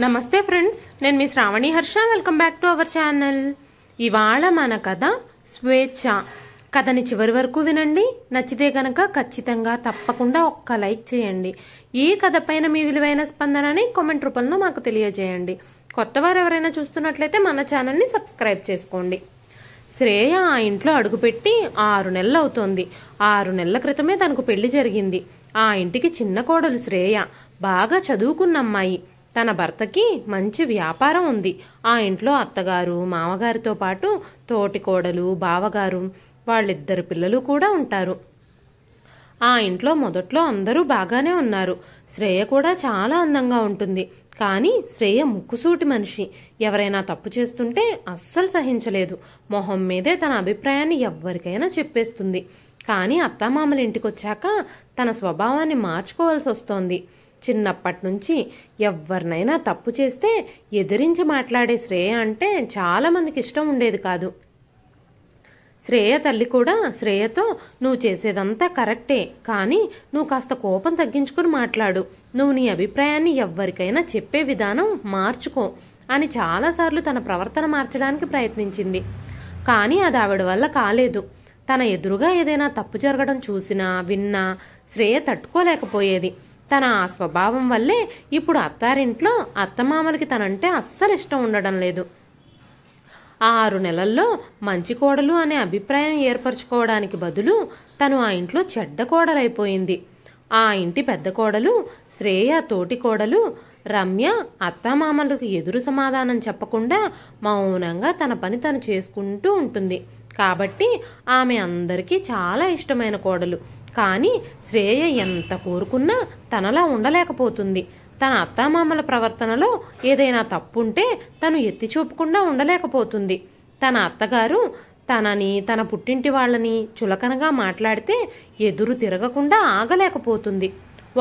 నమస్తే ఫ్రెండ్స్, నేను మీ Sravani Harsha. Welcome back to our channel. ఇవాళ మన కథ స్వేచ్ఛ. కథని చివరి వరకు వినండి. నచ్చితే గనక ఖచ్చితంగా తప్పకుండా ఒక్క లైక్ చేయండి. ఈ కథ పైన మీ విలువైన స్పందనని కామెంట్ రూపంలో మాకు తెలియజేయండి. కొత్తవారు ఎవరైనా చూస్తున్నట్లయితే మన ఛానల్ని సబ్స్క్రైబ్ చేసుకోండి. శ్రేయ ఆ ఇంట్లో అడుగుపెట్టి 6 నెలలు అవుతోంది. 6 నెలల క్రితమే తనకు పెళ్లి జరిగింది. ఆ ఇంటికి చిన్న కోడలు శ్రేయ. బాగా చదువుకున్న అమ్మాయి. తన భర్తకి మంచి వ్యాపారం ఉంది. ఆ ఇంట్లో అత్తగారు, మామగారితో పాటు తోటి కోడలు, బావగారు, వాళ్ళిద్దరు పిల్లలు కూడా ఉంటారు. ఆ ఇంట్లో మొదట్లో అందరూ బాగానే ఉన్నారు. శ్రేయ కూడా చాలా అందంగా ఉంటుంది. కానీ శ్రేయ ముక్కుసూటి మనిషి. ఎవరైనా తప్పు చేస్తుంటే అస్సలు సహించలేదు. మొహం మీదే తన అభిప్రాయాన్ని ఎవ్వరికైనా చెప్పేస్తుంది. కానీ అత్తామామల ఇంటికొచ్చాక తన స్వభావాన్ని మార్చుకోవాల్సి వస్తోంది. చిన్నప్పటి నుంచి ఎవరినైనా తప్పు చేస్తే ఎదిరించి మాట్లాడే శ్రేయ అంటే చాలా మందికి ఇష్టం ఉండేది కాదు. శ్రేయ తల్లి కూడా శ్రేయతో, నువ్వు చేసేదంతా కరెక్టే, కానీ నువ్వు కాస్త కోపం తగ్గించుకుని మాట్లాడు, నువ్వు నీ అభిప్రాయాన్ని ఎవ్వరికైనా చెప్పే విధానం మార్చుకో అని చాలాసార్లు తన ప్రవర్తన మార్చడానికి ప్రయత్నించింది. కానీ అది ఆవిడ వల్ల కాలేదు. తన ఎదురుగా ఏదైనా తప్పు జరగడం చూసినా విన్నా శ్రేయ తట్టుకోలేకపోయేది. తన ఆ స్వభావం వల్లే ఇప్పుడు అత్తారింట్లో అత్తమామలకి తనంటే అస్సలు ఇష్టం ఉండడం లేదు. 6 నెలల్లో మంచి కోడలు అనే అభిప్రాయం ఏర్పరచుకోవడానికి బదులు తను ఆ ఇంట్లో చెడ్డ కోడలైపోయింది. ఆ ఇంటి పెద్ద కోడలు శ్రేయ తోటి కోడలు రమ్య అత్తామామలకు ఎదురు సమాధానం చెప్పకుండా మౌనంగా తన పని తను చేసుకుంటూ ఉంటుంది. కాబట్టి ఆమె అందరికీ చాలా ఇష్టమైన కోడలు. కానీ శ్రేయ ఎంత కోరుకున్నా తనలా ఉండలేకపోతుంది. తన అత్తామామల ప్రవర్తనలో ఏదైనా తప్పుంటే తను ఎత్తి చూపకుండా ఉండలేకపోతుంది. తన అత్తగారు తనని, తన పుట్టింటి వాళ్ళని చులకనగా మాట్లాడితే ఎదురు తిరగకుండా ఆగలేకపోతుంది.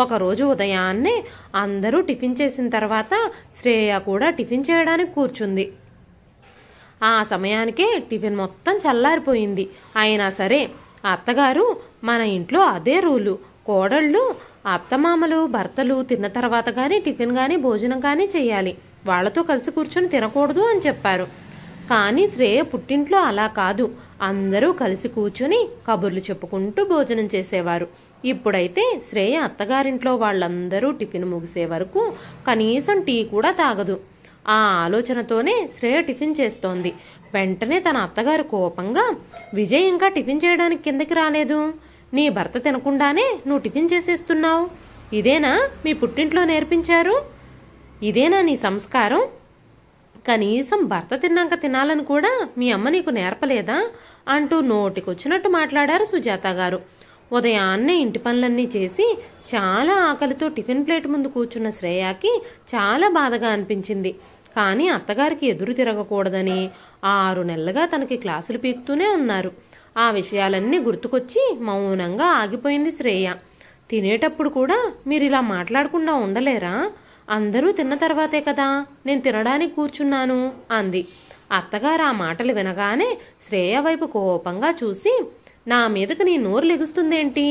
ఒకరోజు ఉదయాన్నే అందరూ టిఫిన్ చేసిన తర్వాత శ్రేయ కూడా టిఫిన్ చేయడానికి కూర్చుంది. ఆ సమయానికే టిఫిన్ మొత్తం చల్లారిపోయింది. అయినా సరే అత్తగారు, మన ఇంట్లో అదే రూలు, కోడళ్ళు అత్తమామలు భర్తలు తిన్న తర్వాత కానీ టిఫిన్ కానీ భోజనం కానీ చేయాలి, వాళ్లతో కలిసి కూర్చొని తినకూడదు అని చెప్పారు. కానీ శ్రేయ పుట్టింట్లో అలా కాదు. అందరూ కలిసి కూర్చుని కబుర్లు చెప్పుకుంటూ భోజనం చేసేవారు. ఇప్పుడైతే శ్రేయ అత్తగారింట్లో వాళ్ళందరూ టిఫిన్ ముగిసే వరకు కనీసం టీ కూడా తాగదు. ఆ ఆలోచనతోనే శ్రేయ టిఫిన్ చేస్తోంది. వెంటనే తన అత్తగారు కోపంగా, విజయ్ ఇంకా టిఫిన్ చేయడానికి కిందకి రాలేదు, నీ భర్త తినకుండానే నువ్వు టిఫిన్ చేసేస్తున్నావు, ఇదేనా మీ పుట్టింట్లో నేర్పించారు? ఇదేనా నీ సంస్కారం? కనీసం భర్త తిన్నాక తినాలని కూడా మీ అమ్మ నీకు నేర్పలేదా అంటూ నోటికొచ్చినట్టు మాట్లాడారు సుజాత గారు. ఉదయాన్నే ఇంటి పనులన్నీ చేసి చాలా ఆకలితో టిఫిన్ ప్లేట్ ముందు కూర్చున్న శ్రేయాకి చాలా బాధగా అనిపించింది. కానీ అత్తగారికి ఎదురు తిరగకూడదని 6 నెలలుగా తనకి క్లాసులు పీకుతూనే ఉన్నారు. ఆ విషయాలన్నీ గుర్తుకొచ్చి మౌనంగా ఆగిపోయింది శ్రేయ. తినేటప్పుడు కూడా మీరు ఇలా మాట్లాడకుండా ఉండలేరా? అందరూ తిన్న తర్వాతే కదా నేను తినడానికి కూర్చున్నాను అంది. అత్తగారు ఆ మాటలు వినగానే శ్రేయ వైపు కోపంగా చూసి, నా మీదకి నీ నోరు లెగుస్తుందేంటి?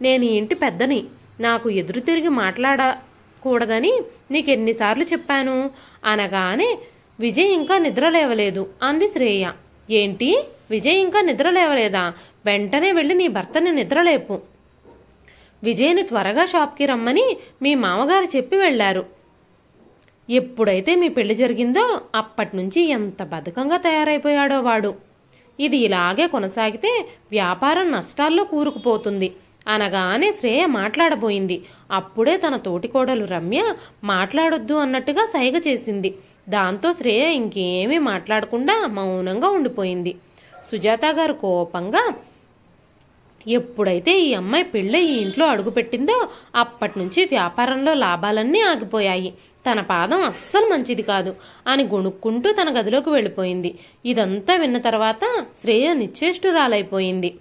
నేను ఈ ఇంటి పెద్దని, నాకు ఎదురు తిరిగి మాట్లాడకూడదని నీకెన్నిసార్లు చెప్పాను అనగానే, విజయ్ ఇంకా నిద్ర లేవలేదు అంది శ్రేయ. ఏంటి, విజయ్ ఇంకా నిద్ర లేవలేదా? వెంటనే వెళ్ళి నీ భర్తని నిద్రలేపు. విజయ్ని త్వరగా షాప్కి రమ్మని మీ మామగారు చెప్పి వెళ్లారు. ఎప్పుడైతే మీ పెళ్లి జరిగిందో అప్పటి నుంచి ఎంత బద్ధకంగా తయారైపోయాడో వాడు. ఇది ఇలాగే కొనసాగితే వ్యాపారం నష్టాల్లో కూరుకుపోతుంది అనగానే శ్రేయ మాట్లాడబోయింది. అప్పుడే తన తోటికోడలు రమ్య మాట్లాడొద్దు అన్నట్టుగా సైగ చేసింది. దాంతో శ్రేయ ఇంకేమీ మాట్లాడకుండా మౌనంగా ఉండిపోయింది. సుజాత గారు కోపంగా, ఎప్పుడైతే ఈ అమ్మాయి పెళ్ళై ఈ ఇంట్లో అడుగుపెట్టిందో అప్పటి నుంచి వ్యాపారంలో లాభాలన్నీ ఆగిపోయాయి, తన పాదం అస్సలు మంచిది కాదు అని గొణుక్కుంటూ తన గదిలోకి వెళ్ళిపోయింది. ఇదంతా విన్న తర్వాత శ్రేయ నిశ్చేష్టురాలైపోయింది.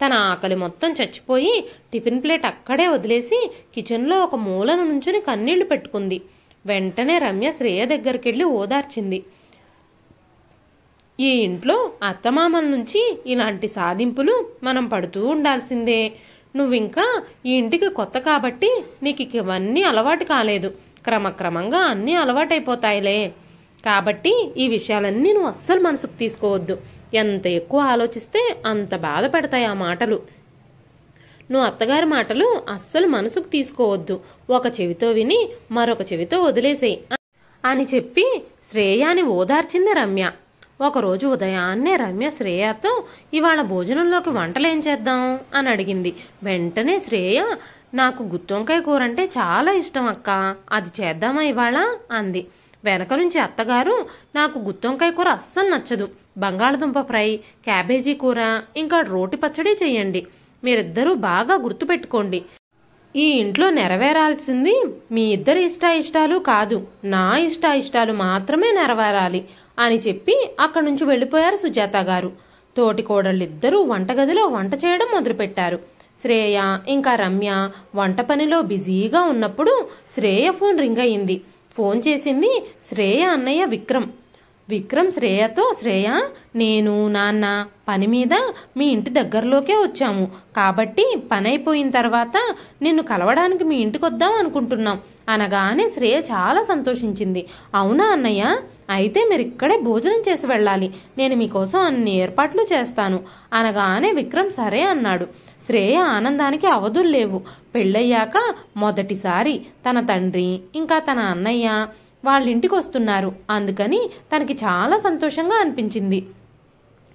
తన ఆకలి మొత్తం చచ్చిపోయి టిఫిన్ ప్లేట్ అక్కడే వదిలేసి కిచెన్లో ఒక మూలను నుంచుని కన్నీళ్లు పెట్టుకుంది. వెంటనే రమ్య శ్రేయ దగ్గరికెళ్ళి ఓదార్చింది. ఈ ఇంట్లో అత్తమామల నుంచి ఇలాంటి సాధింపులు మనం పడుతూ ఉండాల్సిందే. నువ్వింకా ఈ ఇంటికి కొత్త కాబట్టి నీకు ఇవన్నీ అలవాటు కాలేదు. క్రమక్రమంగా అన్నీ అలవాటైపోతాయిలే. కాబట్టి ఈ విషయాలన్నీ నువ్వు అస్సలు మనసుకు తీసుకోవద్దు. ఎంత ఎక్కువ ఆలోచిస్తే అంత బాధ పెడతాయి ఆ మాటలు. నువ్వు అత్తగారి మాటలు అస్సలు మనసుకు తీసుకోవద్దు. ఒక చెవితో విని మరొక చెవితో వదిలేసేయి అని చెప్పి శ్రేయాని ఓదార్చింది రమ్య. ఒకరోజు ఉదయాన్నే రమ్య శ్రేయతో ఇవాళ భోజనంలోకి వంటలేం చేద్దాం అని అడిగింది. వెంటనే శ్రేయ, నాకు గుత్తొంకాయ కూర అంటే చాలా ఇష్టం అక్క, అది చేద్దామా ఇవాళ అంది. వెనక నుంచి అత్తగారు, నాకు గుత్తొంకాయ కూర అస్సలు నచ్చదు, బంగాళదుంప ఫ్రై, క్యాబేజీ కూర, ఇంకా రోటి పచ్చడి చెయ్యండి. మీరిద్దరూ బాగా గుర్తుపెట్టుకోండి, ఈ ఇంట్లో నెరవేరాల్సింది మీ ఇద్దరి ఇష్టాయిష్టాలు కాదు, నా ఇష్టాయిష్టాలు మాత్రమే నెరవేరాలి అని చెప్పి అక్కడి నుంచి వెళ్ళిపోయారు సుజాత గారు. తోటి కోడళ్ళిద్దరూ వంటగదిలో వంట చేయడం మొదలుపెట్టారు. శ్రేయ ఇంకా రమ్య వంట పనిలో బిజీగా ఉన్నప్పుడు శ్రేయ ఫోన్ రింగ్ అయింది. ఫోన్ చేసింది శ్రేయ అన్నయ్య విక్రమ్. విక్రమ్ శ్రేయతో, శ్రేయ, నేను నాన్న పని మీద మీ ఇంటి దగ్గరలోకే వచ్చాము, కాబట్టి పని అయిపోయిన తర్వాత నిన్ను కలవడానికి మీ ఇంటికి వద్దాం అనుకుంటున్నాం అనగానే శ్రేయ చాలా సంతోషించింది. అవునా అన్నయ్య, అయితే మీరు ఇక్కడే భోజనం చేసి వెళ్ళాలి, నేను మీకోసం అన్ని ఏర్పాట్లు చేస్తాను అనగానే విక్రమ్ సరే అన్నాడు. శ్రేయ ఆనందానికి అవధులు లేవు. పెళ్ళయ్యాక మొదటిసారి తన తండ్రి ఇంకా తన అన్నయ్య వాళ్ళింటికి వస్తున్నారు. అందుకని తనకి చాలా సంతోషంగా అనిపించింది.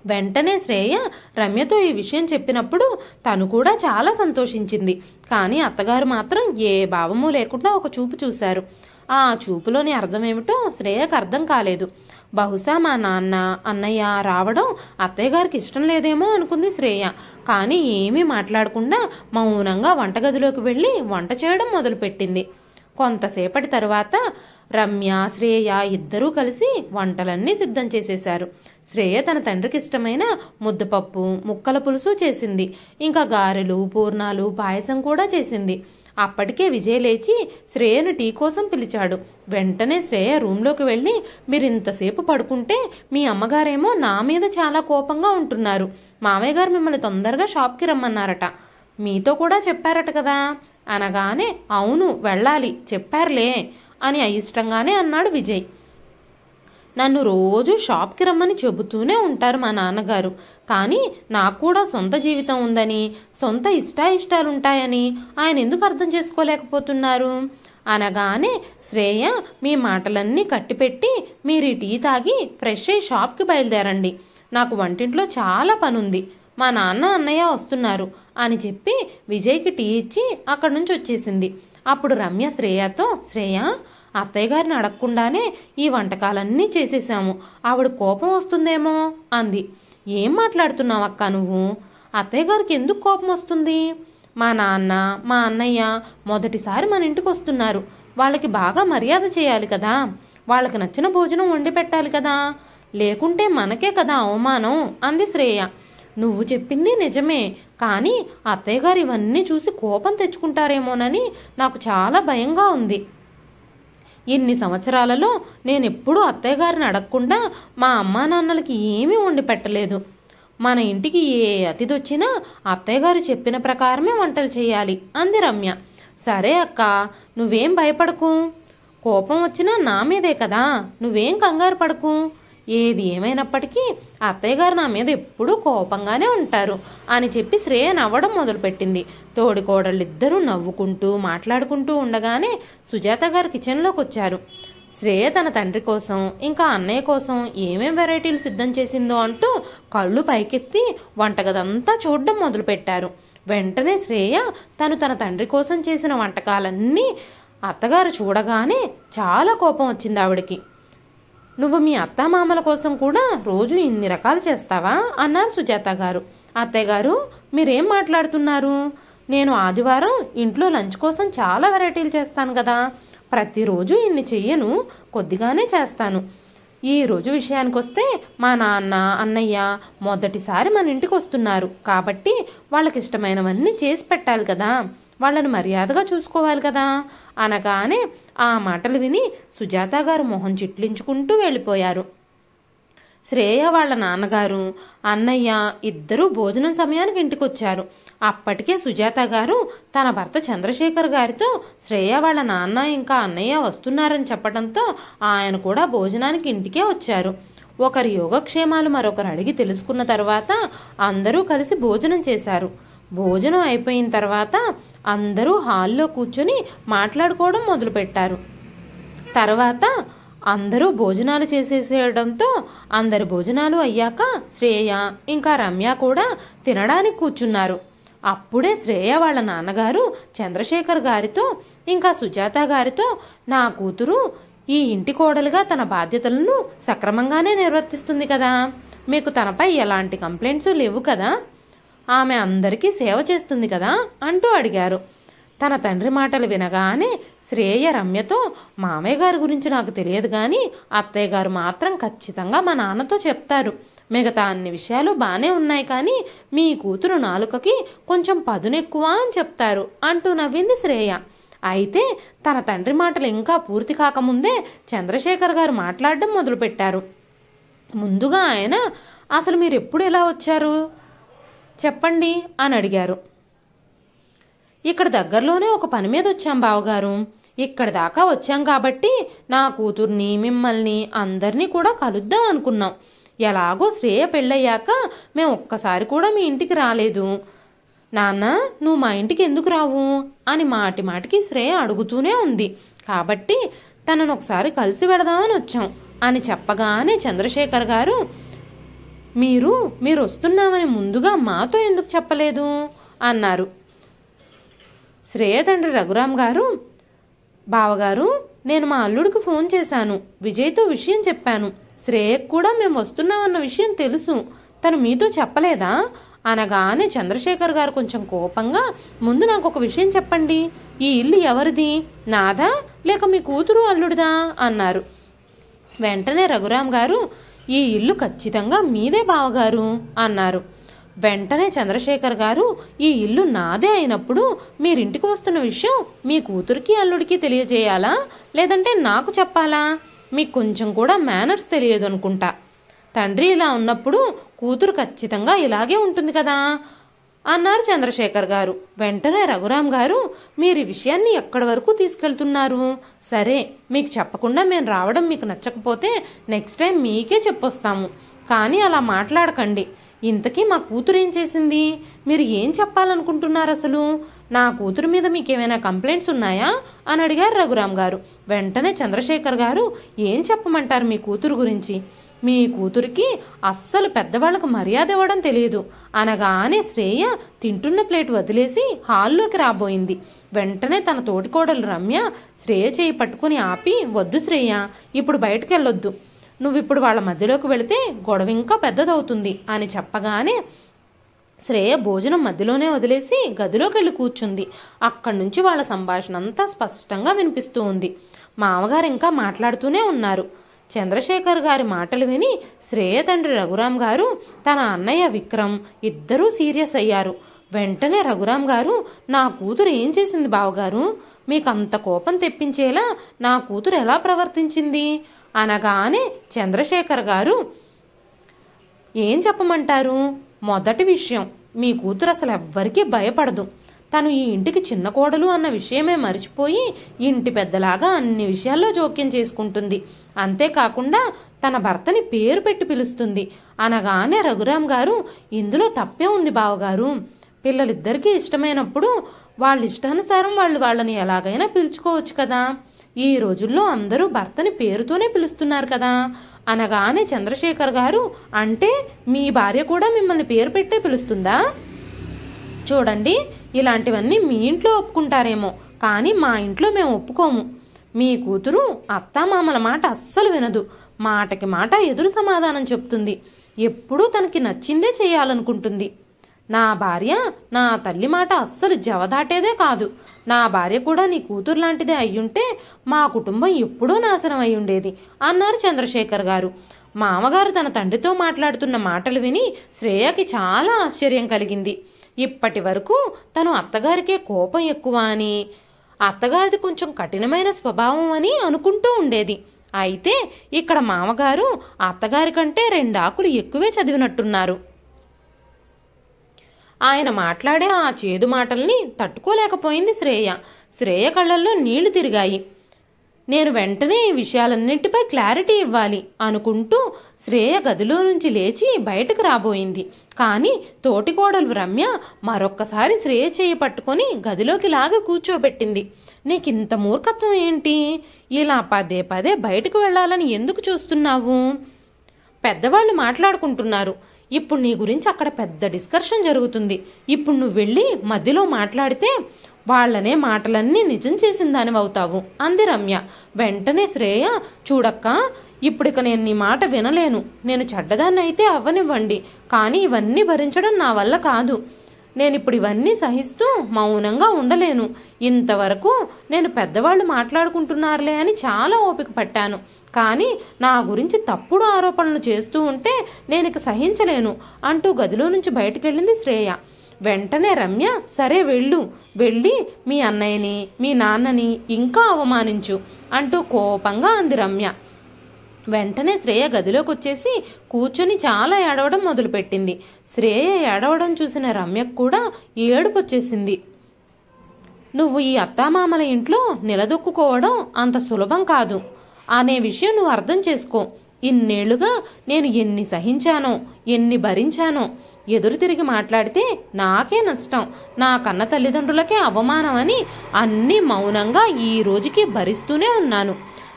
వెంటనే శ్రేయ రమ్యతో ఈ విషయం చెప్పినప్పుడు తను కూడా చాలా సంతోషించింది. కానీ అత్తగారు మాత్రం ఏ భావము లేకుండా ఒక చూపు చూశారు. ఆ చూపులోని అర్థమేమిటో శ్రేయకు అర్థం కాలేదు. బహుశా మా నాన్న అన్నయ్య రావడం అత్తయ్య గారికి ఇష్టం లేదేమో అనుకుంది శ్రేయ. కానీ ఏమీ మాట్లాడకుండా మౌనంగా వంటగదిలోకి వెళ్ళి వంట చేయడం మొదలుపెట్టింది. కొంతసేపటి తరువాత రమ్య శ్రేయ ఇద్దరూ కలిసి వంటలన్నీ సిద్ధం చేసేశారు. శ్రేయ తన తండ్రికి ఇష్టమైన ముద్దపప్పు, ముక్కల పులుసు చేసింది. ఇంకా గారెలు, పూర్ణాలు, పాయసం కూడా చేసింది. అప్పటికే విజయ్ లేచి శ్రేయను టీ కోసం పిలిచాడు. వెంటనే శ్రేయ రూంలోకి వెళ్ళి, మీరింతసేపు పడుకుంటే మీ అమ్మగారేమో నా మీద చాలా కోపంగా ఉంటున్నారు, మామయ్య గారు మిమ్మల్ని తొందరగా షాప్కి రమ్మన్నారట, మీతో కూడా చెప్పారట కదా అనగానే, అవును వెళ్ళాలి చెప్పారులే అని అయిష్టంగానే అన్నాడు విజయ్. నన్ను రోజు షాప్కి రమ్మని చెబుతూనే ఉంటారు మా నాన్నగారు, కానీ నాకు కూడా సొంత జీవితం ఉందని, సొంత ఇష్టాయిష్టాలుంటాయని ఆయన ఎందుకు అర్థం చేసుకోలేకపోతున్నారు అనగానే, శ్రేయ మీ మాటలన్నీ కట్టిపెట్టి మీరు టీ తాగి ఫ్రెష్ అయ్యి షాప్కి బయలుదేరండి, నాకు వంటింట్లో చాలా పనుంది, మా నాన్న అన్నయ్య వస్తున్నారు అని చెప్పి విజయ్కి టీ ఇచ్చి అక్కడి నుంచి వచ్చేసింది. అప్పుడు రమ్య శ్రేయతో, శ్రేయ, అత్తయ్య గారిని అడగకుండానే ఈ వంటకాలన్నీ చేసేసాము, ఆవిడ కోపం వస్తుందేమో అంది. ఏం మాట్లాడుతున్నావు అక్క నువ్వు, అత్తయ్య గారికి ఎందుకు కోపం వస్తుంది? మా నాన్న మా అన్నయ్య మొదటిసారి మన ఇంటికి వస్తున్నారు, వాళ్ళకి బాగా మర్యాద చేయాలి కదా, వాళ్ళకి నచ్చిన భోజనం వండి పెట్టాలి కదా, లేకుంటే మనకే కదా అవమానం అంది శ్రేయ. నువ్వు చెప్పింది నిజమే, కానీ అత్తయ్య గారు ఇవన్నీ చూసి కోపం తెచ్చుకుంటారేమోనని నాకు చాలా భయంగా ఉంది. ఇన్ని సంవత్సరాలలో నేనెప్పుడూ అత్తయ్య గారిని అడగకుండా మా అమ్మా నాన్నలకి ఏమీ వండి పెట్టలేదు. మన ఇంటికి ఏ అతిథి వచ్చినా అత్తయ్య గారు చెప్పిన ప్రకారమే వంటలు చేయాలి అంది రమ్య. సరే అక్క, నువ్వేం భయపడకు, కోపం వచ్చినా నా మీదే కదా, నువ్వేం కంగారు పడకు, ఏది ఏమైనప్పటికీ అత్తయ్య గారు నా మీద ఎప్పుడూ కోపంగానే ఉంటారు అని చెప్పి శ్రేయ నవ్వడం మొదలుపెట్టింది. తోడికోడళ్ళిద్దరూ నవ్వుకుంటూ మాట్లాడుకుంటూ ఉండగానే సుజాత గారు కిచెన్లోకి వచ్చారు. శ్రేయ తన తండ్రి కోసం ఇంకా అన్నయ్య కోసం ఏమేం వెరైటీలు సిద్ధం చేసిందో అంటూ కళ్ళు పైకెత్తి వంటగదంతా చూడడం మొదలుపెట్టారు. వెంటనే శ్రేయ తన తండ్రి కోసం చేసిన వంటకాలన్నీ అత్తగారు చూడగానే చాలా కోపం వచ్చింది ఆవిడకి. నువ్వు మీ అత్తామామల కోసం కూడా రోజు ఇన్ని రకాలు చేస్తావా అన్నారు సుజాత గారు. అత్తయ్య గారు, మీరేం మాట్లాడుతున్నారు? నేను ఆదివారం ఇంట్లో లంచ్ కోసం చాలా వెరైటీలు చేస్తాను కదా, ప్రతిరోజు ఇన్ని చెయ్యను, కొద్దిగానే చేస్తాను. ఈ రోజు విషయానికి వస్తే మా నాన్న అన్నయ్య మొదటిసారి మన ఇంటికి వస్తున్నారు, కాబట్టి వాళ్ళకి ఇష్టమైనవన్నీ చేసి పెట్టాలి కదా, వాళ్ళని మర్యాదగా చూసుకోవాలి కదా అనగానే ఆ మాటలు విని సుజాత గారు మొహం చిట్లించుకుంటూ వెళ్ళిపోయారు. శ్రేయ వాళ్ళ నాన్నగారు అన్నయ్య ఇద్దరూ భోజనం సమయానికి ఇంటికి వచ్చారు. అప్పటికే సుజాత గారు తన భర్త చంద్రశేఖర్ గారితో శ్రేయ వాళ్ళ నాన్న ఇంకా అన్నయ్య వస్తున్నారని చెప్పడంతో ఆయన కూడా భోజనానికి ఇంటికే వచ్చారు. ఒకరి యోగక్షేమాలు మరొకరు అడిగి తెలుసుకున్న తర్వాత అందరూ కలిసి భోజనం చేశారు. భోజనం అయిపోయిన తర్వాత అందరూ హాల్లో కూర్చొని మాట్లాడుకోవడం మొదలుపెట్టారు. తర్వాత అందరూ భోజనాలు చేసేసేయడంతో అందరి భోజనాలు అయ్యాక శ్రేయ ఇంకా రమ్య కూడా తినడానికి కూర్చున్నారు. అప్పుడే శ్రేయ వాళ్ళ నాన్నగారు చంద్రశేఖర్ గారితో ఇంకా సుజాత గారితో, నా కూతురు ఈ ఇంటి కోడలుగా తన బాధ్యతలను సక్రమంగానే నిర్వర్తిస్తుంది కదా, మీకు తనపై ఎలాంటి కంప్లైంట్స్ లేవు కదా, ఆమె అందరికీ సేవ చేస్తుంది కదా అంటూ అడిగారు. తన తండ్రి మాటలు వినగానే శ్రేయ రమ్యతో, మామయ్య గారి గురించి నాకు తెలియదు కానీ అత్తయ్య గారు మాత్రం ఖచ్చితంగా మా నాన్నతో చెప్తారు. మిగతా అన్ని విషయాలు బానే ఉన్నాయి కానీ మీ కూతురు నాలుకకి కొంచెం పదునెక్కువ అని చెప్తారు అంటూ నవ్వింది శ్రేయ. అయితే తన తండ్రి మాటలు ఇంకా పూర్తి కాకముందే చంద్రశేఖర్ గారు మాట్లాడడం మొదలుపెట్టారు. ముందుగా ఆయన, అసలు మీరు ఎప్పుడు ఎలా వచ్చారు చెప్పండి అని అడిగారు. ఇక్కడ దగ్గరలోనే ఒక పని మీద వచ్చాం బావగారు. ఇక్కడ దాకా వచ్చాం కాబట్టి నా కూతుర్ని మిమ్మల్ని అందరినీ కూడా కలుద్దాం అనుకున్నాం. ఎలాగో శ్రేయ పెళ్ళయ్యాక మేము ఒక్కసారి కూడా మీ ఇంటికి రాలేదు. నాన్న, నువ్వు మా ఇంటికి ఎందుకు రావు అని మాటి మాటికి శ్రేయ అడుగుతూనే ఉంది. కాబట్టి తనను ఒకసారి కలిసి వెళదామని వచ్చాం అని చెప్పగానే చంద్రశేఖర్ గారు, మీరు వస్తున్నామని ముందుగా మాతో ఎందుకు చెప్పలేదు అన్నారు. శ్రేయ తండ్రి రఘురాం గారు, బావగారు, నేను మా అల్లుడికి ఫోన్ చేశాను, విజయ్తో విషయం చెప్పాను. శ్రేయకు కూడా మేము వస్తున్నామన్న విషయం తెలుసు, తను మీతో చెప్పలేదా అనగానే చంద్రశేఖర్ గారు కొంచెం కోపంగా, ముందు నాకు ఒక విషయం చెప్పండి, ఈ ఇల్లు ఎవరిది, నాదా లేక మీ కూతురు అల్లుడిదా అన్నారు. వెంటనే రఘురాం గారు, ఈ ఇల్లు ఖచ్చితంగా మీదే బావగారు అన్నారు. వెంటనే చంద్రశేఖర్ గారు, ఈ ఇల్లు నాదే అయినప్పుడు మీరింటికి వస్తున్న విషయం మీ కూతురికి అల్లుడికి తెలియజేయాలా, లేదంటే నాకు చెప్పాలా, మీకు కొంచెం కూడా మేనర్స్ తెలియదు అనుకుంటా. తండ్రి ఇలా ఉన్నప్పుడు కూతురు ఖచ్చితంగా ఇలాగే ఉంటుంది కదా అన్నారు చంద్రశేఖర్ గారు. వెంటనే రఘురాం గారు, మీరు ఈ విషయాన్ని ఎక్కడి వరకు తీసుకెళ్తున్నారు? సరే, మీకు చెప్పకుండా మేము రావడం మీకు నచ్చకపోతే నెక్స్ట్ టైం మీకే చెప్పొస్తాము, కానీ అలా మాట్లాడకండి. ఇంతకీ మా కూతురు ఏం చేసింది, మీరు ఏం చెప్పాలనుకుంటున్నారు అసలు, నా కూతురు మీద మీకేమైనా కంప్లైంట్స్ ఉన్నాయా అని అడిగారు రఘురాం గారు. వెంటనే చంద్రశేఖర్ గారు, ఏం చెప్పమంటారు మీ కూతురు గురించి, మీ కూతురికి అస్సలు పెద్దవాళ్లకు మర్యాద ఇవ్వడం తెలియదు అనగానే శ్రేయ తింటున్న ప్లేట్ వదిలేసి హాల్లోకి రాబోయింది. వెంటనే తన తోటికోడలు రమ్య శ్రేయ చేయి పట్టుకుని ఆపి, వద్దు శ్రేయ, ఇప్పుడు బయటకెళ్ళొద్దు, నువ్విప్పుడు వాళ్ళ మధ్యలోకి వెళితే గొడవ ఇంకా పెద్దదవుతుంది అని చెప్పగానే శ్రేయ భోజనం మధ్యలోనే వదిలేసి గదిలోకి వెళ్ళి కూర్చుంది. అక్కడి నుంచి వాళ్ళ సంభాషణ అంతా స్పష్టంగా వినిపిస్తూ ఉంది. మామగారు ఇంకా మాట్లాడుతూనే ఉన్నారు. చంద్రశేఖర్ గారి మాటలు విని శ్రేయ తండ్రి రఘురాం గారు, తన అన్నయ్య విక్రమ్ ఇద్దరూ సీరియస్ అయ్యారు. వెంటనే రఘురాం గారు, నా కూతురు ఏం చేసింది బావగారు, మీకు అంత కోపం తెప్పించేలా నా కూతురు ఎలా ప్రవర్తించింది అనగానే చంద్రశేఖర్ గారు, ఏం చెప్పమంటారు, మొదటి విషయం, మీ కూతురు అసలు ఎవ్వరికీ భయపడదు. తను ఈ ఇంటికి చిన్న కోడలు అన్న విషయమే మర్చిపోయి ఇంటి పెద్దలాగా అన్ని విషయాల్లో జోక్యం చేసుకుంటుంది. అంతేకాకుండా తన భర్తని పేరు పెట్టి పిలుస్తుంది అనగానే రఘురాం గారు, ఇందులో తప్పే ఉంది బావగారు, పిల్లలిద్దరికీ ఇష్టమైనప్పుడు వాళ్ళ ఇష్టానుసారం వాళ్ళని ఎలాగైనా పిలుచుకోవచ్చు కదా, ఈ రోజుల్లో అందరూ భర్తని పేరుతోనే పిలుస్తున్నారు కదా అనగానే చంద్రశేఖర్ గారు, అంటే మీ భార్య కూడా మిమ్మల్ని పేరు పెట్టే పిలుస్తుందా, చూడండి ఇలాంటివన్నీ మీ ఇంట్లో ఒప్పుకుంటారేమో కానీ మా ఇంట్లో మేము ఒప్పుకోము. మీ కూతురు అత్తామామల మాట అస్సలు వినదు, మాటకి మాట ఎదురు సమాధానం చెప్తుంది, ఎప్పుడూ తనకి నచ్చిందే చేయాలనుకుంటుంది. నా భార్య నా తల్లి మాట అస్సలు జవదాటేదే కాదు. నా భార్య కూడా నీ కూతురు లాంటిదే అయ్యుంటే మా కుటుంబం ఎప్పుడూ నాశనం అయ్యుండేది అన్నారు చంద్రశేఖర్ గారు. మామగారు తన తండ్రితో మాట్లాడుతున్న మాటలు విని శ్రేయకి చాలా ఆశ్చర్యం కలిగింది. ఇప్పటి వరకు తను అత్తగారికే కోపం ఎక్కువ అని, అత్తగారిది కొంచెం కఠినమైన స్వభావం అని అనుకుంటూ ఉండేది. అయితే ఇక్కడ మామగారు అత్తగారి కంటే 2 ఆకులు ఎక్కువే చదివినట్టున్నారు. ఆయన మాట్లాడే ఆ చేదు మాటల్ని తట్టుకోలేకపోయింది శ్రేయ. శ్రేయ కళ్ళల్లో నీళ్లు తిరిగాయి. నేను వెంటనే ఈ విషయాలన్నింటిపై క్లారిటీ ఇవ్వాలి అనుకుంటూ శ్రేయ గదిలో నుంచి లేచి బయటకు రాబోయింది. కానీ తోటికోడలు రమ్య మరొక్కసారి శ్రేయ చేయి పట్టుకొని గదిలోకి లాగి కూర్చోబెట్టింది. నీకింత మూర్ఖత్వం ఏంటి? ఇలా పదే పదే బయటకు వెళ్లాలని ఎందుకు చూస్తున్నావు? పెద్దవాళ్ళు మాట్లాడుకుంటున్నారు. ఇప్పుడు నీ గురించి అక్కడ పెద్ద డిస్కషన్ జరుగుతుంది. ఇప్పుడు నువ్వు వెళ్ళి మధ్యలో మాట్లాడితే వాళ్లనే మాటలన్నీ నిజం చేసిన దానివవుతావు అంది రమ్య. వెంటనే శ్రేయ, చూడక్క, ఇప్పుడిక నేను నీ మాట వినలేను. నేను చెడ్డదాన్ని అయితే అవ్వనివ్వండి, కానీ ఇవన్నీ భరించడం నా వల్ల కాదు. నేనిప్పుడు ఇవన్నీ సహిస్తూ మౌనంగా ఉండలేను. ఇంతవరకు నేను పెద్దవాళ్ళు మాట్లాడుకుంటున్నారులే అని చాలా ఓపిక పట్టాను. కానీ నా గురించి తప్పుడు ఆరోపణలు చేస్తూ ఉంటే నేనిక సహించలేను అంటూ గదిలో నుంచి బయటకెళ్ళింది శ్రేయ. వెంటనే రమ్య, సరే వెళ్ళి మీ అన్నయ్యని మీ నాన్నని ఇంకా అవమానించు అంటూ కోపంగా అంది రమ్య. వెంటనే శ్రేయ గదిలోకి వచ్చేసి కూర్చొని చాలా ఏడవడం మొదలుపెట్టింది. శ్రేయ ఏడవడం చూసిన రమ్యకు కూడా ఏడుపు వచ్చేసింది. నువ్వు ఈ అత్తామామల ఇంట్లో నిలదొక్కుకోవడం అంత సులభం కాదు అనే విషయం నువ్వు అర్థం చేసుకో. ఇన్నేళ్లుగా నేను ఎన్ని సహించానో, ఎన్ని భరించానో. ఎదురు తిరిగి మాట్లాడితే నాకే నష్టం, నా కన్న తల్లిదండ్రులకే అవమానం అని అన్నీ మౌనంగా ఈ రోజుకి భరిస్తూనే ఉన్నాను.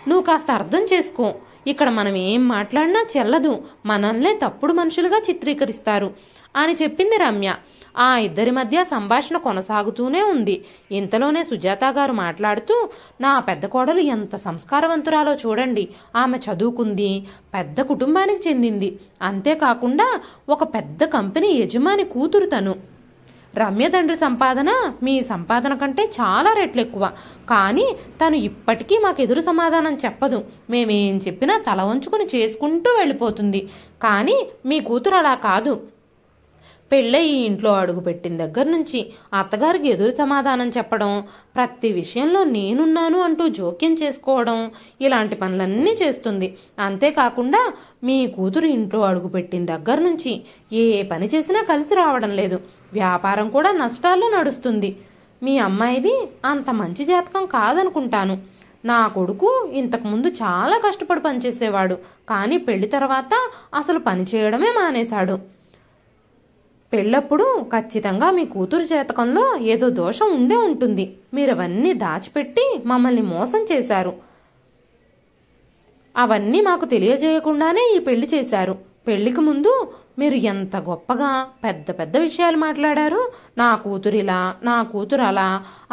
నువ్వు కాస్త అర్థం చేసుకో. ఇక్కడ మనం ఏం మాట్లాడినా చెల్లదు, మనల్నే తప్పుడు మనుషులుగా చిత్రీకరిస్తారు అని చెప్పింది రమ్య. ఆ ఇద్దరి మధ్య సంభాషణ కొనసాగుతూనే ఉంది. ఇంతలోనే సుజాత గారు మాట్లాడుతూ, నా పెద్ద కోడలు ఎంత సంస్కారవంతురాలో చూడండి. ఆమె చదువుకుంది, పెద్ద కుటుంబానికి చెందింది. అంతేకాకుండా ఒక పెద్ద కంపెనీ యజమాని కూతురు తను. రమ్య తండ్రి సంపాదన మీ సంపాదన కంటే చాలా రెట్లు ఎక్కువ. కానీ తను ఇప్పటికీ మాకు ఎదురు సమాధానం చెప్పదు. మేమేం చెప్పినా తల వంచుకుని చేసుకుంటూ వెళ్ళిపోతుంది. కానీ మీ కూతురు అలా కాదు. పెళ్ళై ఈ ఇంట్లో అడుగుపెట్టిన దగ్గర నుంచి అత్తగారికి ఎదురు సమాధానం చెప్పడం, ప్రతి విషయంలో నేనున్నాను అంటూ జోక్యం చేసుకోవడం, ఇలాంటి పనులన్నీ చేస్తుంది. అంతేకాకుండా మీ కూతురు ఇంట్లో అడుగుపెట్టిన దగ్గర నుంచి ఏ పని చేసినా కలిసి రావడం లేదు. వ్యాపారం కూడా నష్టాల్లో నడుస్తుంది. మీ అమ్మాయిది అంత మంచి జాతకం కాదనుకుంటాను. నా కొడుకు ఇంతకుముందు చాలా కష్టపడి పనిచేసేవాడు. కానీ పెళ్లి తర్వాత అసలు పని చేయడమే మానేశాడు. పెళ్ళప్పుడు ఖచ్చితంగా మీ కూతురు జాతకంలో ఏదో దోషం ఉండే ఉంటుంది. మీరు అవన్నీ దాచిపెట్టి మమ్మల్ని మోసం చేశారు. అవన్నీ మాకు తెలియజేయకుండానే ఈ పెళ్లి చేశారు. పెళ్లికి ముందు మీరు ఎంత గొప్పగా పెద్ద పెద్ద విషయాలు మాట్లాడారు. నా కూతురిలా, నా కూతురు అలా,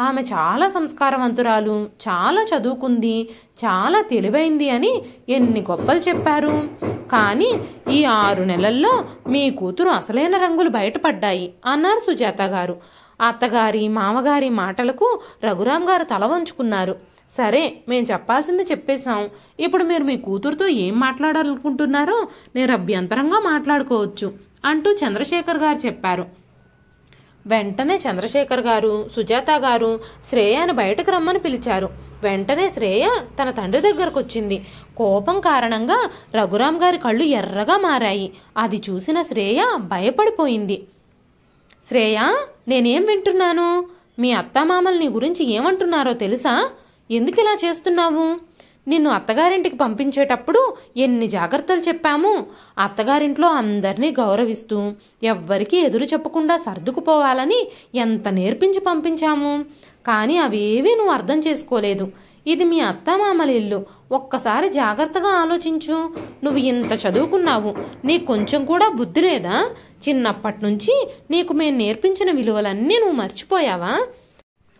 ఆమె చాలా సంస్కారవంతురాలు, చాలా చదువుకుంది, చాలా తెలివైంది అని ఎన్ని గొప్పలు చెప్పారు. కానీ ఈ 6 నెలల్లో మీ కూతురు అసలైన రంగులు బయటపడ్డాయి అన్నారు సుజాత గారు. అత్తగారి మామగారి మాటలకు రఘురాం గారు తల వంచుకున్నారు. సరే, మేం చెప్పాల్సింది చెప్పేశాం. ఇప్పుడు మీరు మీ కూతురుతో ఏం మాట్లాడాలనుకుంటున్నారో నిరభ్యంతరంగా మాట్లాడుకోవచ్చు అంటూ చంద్రశేఖర్ గారు చెప్పారు. వెంటనే చంద్రశేఖర్ గారు, సుజాత గారు శ్రేయను బయటకు రమ్మని పిలిచారు. వెంటనే శ్రేయ తన తండ్రి దగ్గరకు వచ్చింది. కోపం కారణంగా రఘురాం గారి కళ్ళు ఎర్రగా మారాయి. అది చూసిన శ్రేయ భయపడిపోయింది. శ్రేయ, నేనేం వింటున్నాను? మీ అత్తామామలు నీ గురించి ఏమంటున్నారో తెలుసా? ఎందుకు ఇలా చేస్తున్నావు? నిన్ను అత్తగారింటికి పంపించేటప్పుడు ఎన్ని జాగ్రత్తలు చెప్పాము. అత్తగారింట్లో అందరినీ గౌరవిస్తూ ఎవ్వరికీ ఎదురు చెప్పకుండా సర్దుకుపోవాలని ఎంత నేర్పించి పంపించాము. కానీ అవేవీ నువ్వు అర్థం చేసుకోలేదు. ఇది మీ అత్తామామల ఇల్లు. ఒక్కసారి జాగ్రత్తగా ఆలోచించు. నువ్వు ఇంత చదువుకున్నావు, నీకు కొంచెం కూడా బుద్ధి లేదా? చిన్నప్పటి నుంచి నీకు మేము నేర్పించిన విలువలన్నీ నువ్వు మర్చిపోయావా?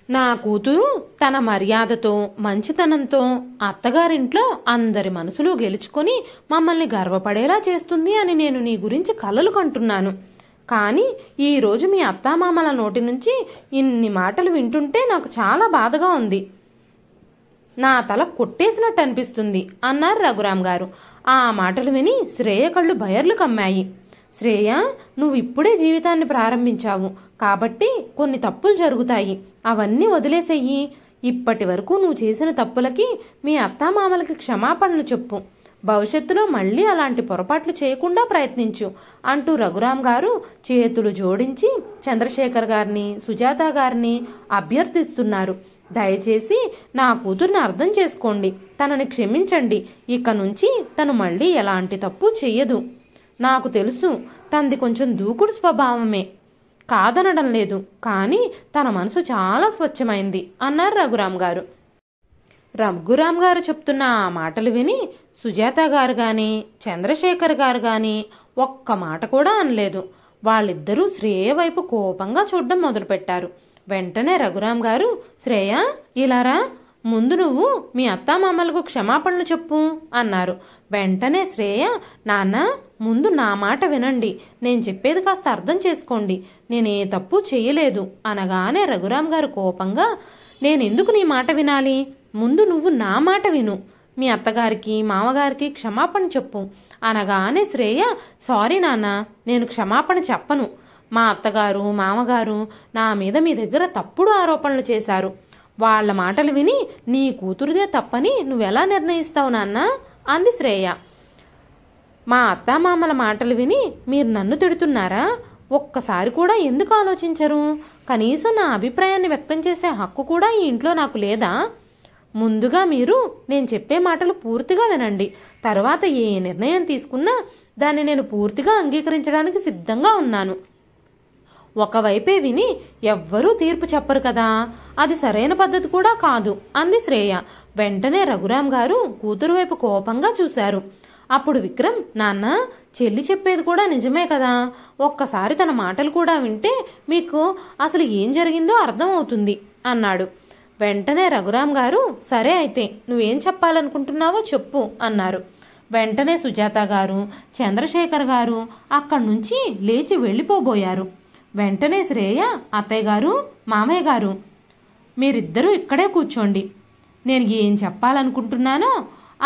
నా కూతురు తన మర్యాదతో, మంచితనంతో అత్తగారింట్లో అందరి మనసులు గెలుచుకొని మమ్మల్ని గర్వపడేలా చేస్తుంది అని నేను నీ గురించి కలలు కంటున్నాను. కానీ ఈరోజు మీ అత్తామామల నోటి నుంచి ఇన్ని మాటలు వింటుంటే నాకు చాలా బాధగా ఉంది. నా తల కొట్టేసినట్టు అనిపిస్తుంది అన్నారు రఘురాం గారు. ఆ మాటలు విని శ్రేయ కళ్ళు బయర్లు కమ్మాయి. శ్రేయ, నువ్వు ఇప్పుడే జీవితాన్ని ప్రారంభించావు కాబట్టి కొన్ని తప్పులు జరుగుతాయి. అవన్నీ వదిలేసేయి. ఇప్పటి వరకు నువ్వు చేసిన తప్పులకి మీ అత్తామామలకి క్షమాపణలు చెప్పు. భవిష్యత్తులో మళ్ళీ అలాంటి పొరపాట్లు చేయకుండా ప్రయత్నించు అంటూ రఘురాం గారు చేతులు జోడించి చంద్రశేఖర్ గారిని, సుజాత గారిని అభ్యర్థిస్తున్నారు. దయచేసి నా కూతుర్ని అర్థం చేసుకోండి, తనని క్షమించండి. ఇక నుంచి తను మళ్ళీ ఎలాంటి తప్పు చెయ్యదు. నాకు తెలుసు తనది కొంచెం దూకుడు స్వభావమే, కాదనడం లేదు, కానీ తన మనసు చాలా స్వచ్ఛమైంది అన్నారు రఘురాం గారు. రఘురాం గారు చెప్తున్న ఆ మాటలు విని సుజాత గారు గాని, చంద్రశేఖర్ గారు గాని ఒక్క మాట కూడా అనలేదు. వాళ్ళిద్దరూ శ్రేయ వైపు కోపంగా చూడడం మొదలుపెట్టారు. వెంటనే రఘురాం గారు, శ్రేయ ఇలారా, ముందు నువ్వు మీ అత్తామామలకు క్షమాపణలు చెప్పు అన్నారు. వెంటనే శ్రేయ, నాన్న ముందు నా మాట వినండి, నేను చెప్పేది కాస్త అర్థం చేసుకోండి, నేనే తప్పు చెయ్యలేదు అనగానే రఘురాం గారు కోపంగా, నేనెందుకు నీ మాట వినాలి, ముందు నువ్వు నా మాట విను, మీ అత్తగారికి మామగారికి క్షమాపణ చెప్పు అనగానే శ్రేయ, సారీ నాన్న, నేను క్షమాపణ చెప్పను. మా అత్తగారు మామగారు నా మీద మీ దగ్గర తప్పుడు ఆరోపణలు చేశారు. వాళ్ల మాటలు విని నీ కూతురుదే తప్పని నువ్వెలా నిర్ణయిస్తావు నాన్న అంది శ్రేయ. మా అత్తామామల మాటలు విని మీరు నన్ను తిడుతున్నారా? ఒక్కసారి కూడా ఎందుకు ఆలోచించరు? కనీసం నా అభిప్రాయాన్ని వ్యక్తం చేసే హక్కు కూడా ఈ ఇంట్లో నాకు లేదా? ముందుగా మీరు నేను చెప్పే మాటలు పూర్తిగా వినండి. తర్వాత ఏ నిర్ణయం తీసుకున్నా దాన్ని నేను పూర్తిగా అంగీకరించడానికి సిద్ధంగా ఉన్నాను. ఒకవైపే విని ఎవ్వరూ తీర్పు చెప్పరు కదా, అది సరైన పద్ధతి కూడా కాదు అంది శ్రేయ. వెంటనే రఘురాం గారు కూతురు వైపు కోపంగా చూశారు. అప్పుడు విక్రమ్, నాన్న చెల్లి చెప్పేది కూడా నిజమే కదా, ఒక్కసారి తన మాటలు కూడా వింటే మీకు అసలు ఏం జరిగిందో అర్థం అవుతుంది అన్నాడు. వెంటనే రఘురాం గారు, సరే అయితే నువ్వేం చెప్పాలనుకుంటున్నావో చెప్పు అన్నారు. వెంటనే సుజాత గారు, చంద్రశేఖర్ గారు అక్కడి నుంచి లేచి వెళ్ళిపోబోయారు. వెంటనే శ్రేయ, అత్తయ్య గారు మామయ్య గారు మీరిద్దరూ ఇక్కడే కూర్చోండి, నేను ఏం చెప్పాలనుకుంటున్నానో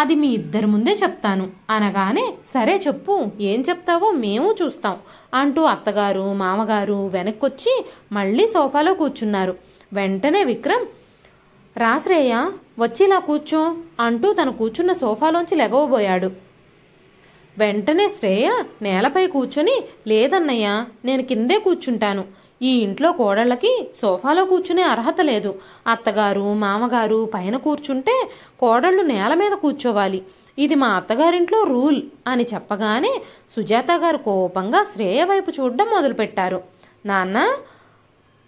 అది మీ ఇద్దరి ముందే చెప్తాను అనగానే, సరే చెప్పు, ఏం చెప్తావో మేము చూస్తాం అంటూ అత్తగారు మామగారు వెనక్కొచ్చి మళ్ళీ సోఫాలో కూర్చున్నారు. వెంటనే విక్రమ్, రా శ్రేయ వచ్చి ఇలా కూర్చో అంటూ తను కూర్చున్న సోఫాలోంచి లెగవబోయాడు. వెంటనే శ్రేయ నేలపై కూర్చుని, లేదన్నయ్య నేను కిందే కూర్చుంటాను, ఈ ఇంట్లో కోడళ్ళకి సోఫాలో కూర్చునే అర్హత లేదు, అత్తగారు మామగారు పైన కూర్చుంటే కోడళ్ళు నేల మీద కూర్చోవాలి, ఇది మా అత్తగారింట్లో రూల్ అని చెప్పగానే సుజాత గారు కోపంగా శ్రేయ వైపు చూడడం మొదలుపెట్టారు. నాన్న